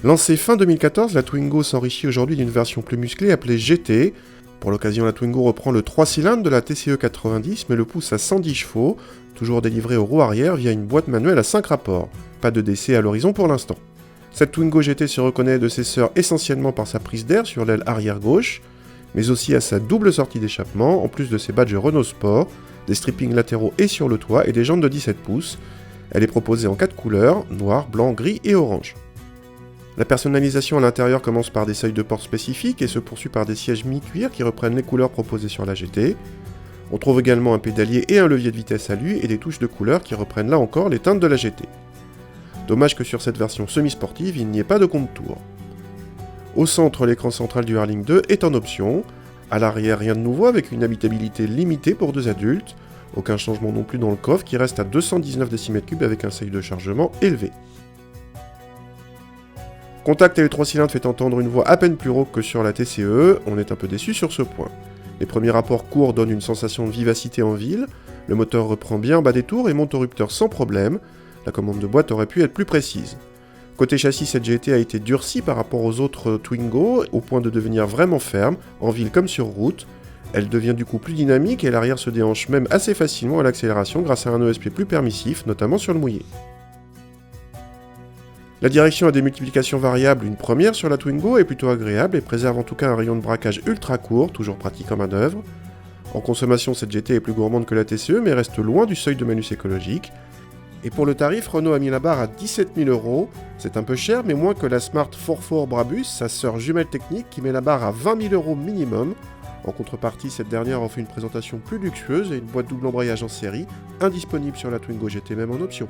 Lancée fin 2014, la Twingo s'enrichit aujourd'hui d'une version plus musclée appelée GT. Pour l'occasion, la Twingo reprend le 3 cylindres de la TCE 90 mais le pousse à 110 chevaux, toujours délivré aux roues arrière via une boîte manuelle à 5 rapports. Pas de décès à l'horizon pour l'instant. Cette Twingo GT se reconnaît de ses sœurs essentiellement par sa prise d'air sur l'aile arrière gauche, mais aussi à sa double sortie d'échappement, en plus de ses badges Renault Sport, des strippings latéraux et sur le toit et des jantes de 17 pouces. Elle est proposée en 4 couleurs, noir, blanc, gris et orange. La personnalisation à l'intérieur commence par des seuils de porte spécifiques et se poursuit par des sièges mi-cuir qui reprennent les couleurs proposées sur la GT. On trouve également un pédalier et un levier de vitesse à lui et des touches de couleurs qui reprennent là encore les teintes de la GT. Dommage que sur cette version semi-sportive, il n'y ait pas de compte-tours. Au centre, l'écran central du Hurling 2 est en option. À l'arrière, rien de nouveau avec une habitabilité limitée pour 2 adultes. Aucun changement non plus dans le coffre qui reste à 219 décimètres3 avec un seuil de chargement élevé. Contact et le 3 cylindres fait entendre une voix à peine plus rauque que sur la TCE, on est un peu déçu sur ce point. Les premiers rapports courts donnent une sensation de vivacité en ville, le moteur reprend bien en bas des tours et monte au rupteur sans problème, la commande de boîte aurait pu être plus précise. Côté châssis, cette GT a été durcie par rapport aux autres Twingo, au point de devenir vraiment ferme, en ville comme sur route. Elle devient du coup plus dynamique et l'arrière se déhanche même assez facilement à l'accélération grâce à un ESP plus permissif, notamment sur le mouillé. La direction a des multiplications variables, une première sur la Twingo est plutôt agréable et préserve en tout cas un rayon de braquage ultra court, toujours pratique en manœuvre. En consommation, cette GT est plus gourmande que la TCE mais reste loin du seuil de malus écologique. Et pour le tarif, Renault a mis la barre à 17 000 €. C'est un peu cher, mais moins que la Smart 44 Brabus, sa sœur jumelle technique, qui met la barre à 20 000 € minimum. En contrepartie, cette dernière offre une présentation plus luxueuse et une boîte double embrayage en série, indisponible sur la Twingo GT même en option.